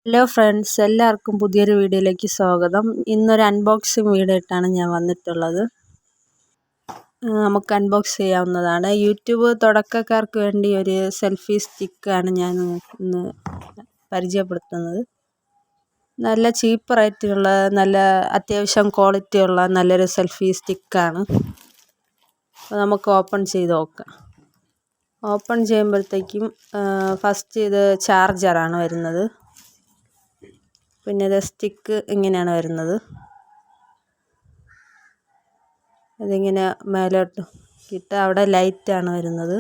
Hello friends, എല്ലാവർക്കും പുതിയൊരു വീഡിയോയിലേക്ക് സ്വാഗതം. ഇന്നൊരു അൺബോക്സിങ് വീഡിയോ ആയിട്ടാണ് ഞാൻ വന്നിട്ടുള്ളത്. നമുക്ക് അൺബോക്സ് ചെയ്യാവുന്നതാണ്. യൂട്യൂബ് തുടക്കക്കാർക്ക് വേണ്ടി ഒരു സെൽഫി സ്റ്റിക്കാണ് ഞാൻ ഇന്ന് പരിചയപ്പെടുത്തുന്നത്. നല്ല ചീപ്പ് റേറ്റിലുള്ള, നല്ല അത്യാവശ്യം ക്വാളിറ്റി ഉള്ള നല്ലൊരു സെൽഫി സ്റ്റിക്കാണ്. നമുക്ക് ഓപ്പൺ ചെയ്ത് നോക്കാം. ഓപ്പൺ ചെയ്യുമ്പോഴത്തേക്കും ഫസ്റ്റ് ഇത് ചാർജറാണ് വരുന്നത്. പിന്നെ ഇത് സ്റ്റിക്ക് ഇങ്ങനെയാണ് വരുന്നത്. ഇതിങ്ങനെ മേലോട്ട് ഇട്ട് അവിടെ ലൈറ്റാണ് വരുന്നത്.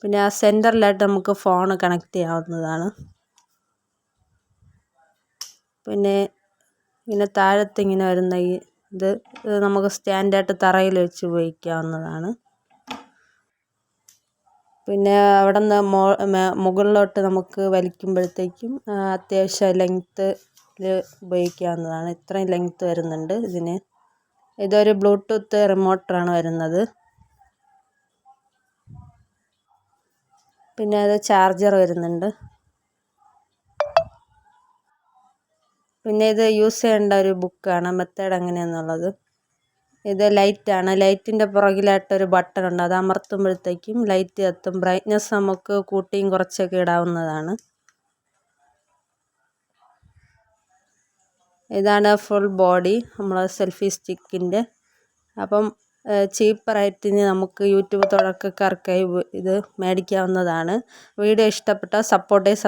പിന്നെ ആ സെൻറ്ററിലായിട്ട് നമുക്ക് ഫോൺ കണക്ട് ചെയ്യാവുന്നതാണ്. പിന്നെ ഇങ്ങനെ താഴത്ത് ഇങ്ങനെ വരുന്ന ഇത് നമുക്ക് സ്റ്റാൻഡായിട്ട് തറയിൽ വെച്ച് ഉപയോഗിക്കാവുന്നതാണ്. പിന്നെ അവിടെ നിന്ന് മുകളിലോട്ട് നമുക്ക് വലിക്കുമ്പോഴത്തേക്കും അത്യാവശ്യം ലെങ്ത്തിൽ ഉപയോഗിക്കാവുന്നതാണ്. ഇത്രയും ലെങ്ത്ത് വരുന്നുണ്ട് ഇതിന്. ഇതൊരു ബ്ലൂടൂത്ത് റിമോട്ടറാണ് വരുന്നത്. പിന്നെ അത് ചാർജർ വരുന്നുണ്ട്. പിന്നെ ഇത് യൂസ് ചെയ്യേണ്ട ഒരു ബുക്കാണ്, മെത്തേഡ് എങ്ങനെയാണെന്നുള്ളത്. ഇത് ലൈറ്റാണ്. ലൈറ്റിൻ്റെ പുറകിലായിട്ടൊരു ബട്ടൺ ഉണ്ട്. അത് അമർത്തുമ്പോഴത്തേക്കും ലൈറ്റ് കത്തും. ബ്രൈറ്റ്നസ് നമുക്ക് കൂട്ടിയും കുറച്ചൊക്കെ ഇടാവുന്നതാണ്. ഇതാണ് ഫുൾ ബോഡി നമ്മളെ സെൽഫി സ്റ്റിക്കിൻ്റെ. അപ്പം ചീപ്പ് റേറ്റിന് നമുക്ക് യൂട്യൂബ് തുടക്കക്കാർക്കായി ഇത് മേടിക്കാവുന്നതാണ്. വീഡിയോ ഇഷ്ടപ്പെട്ടാൽ സപ്പോർട്ട് ചെയ്ത്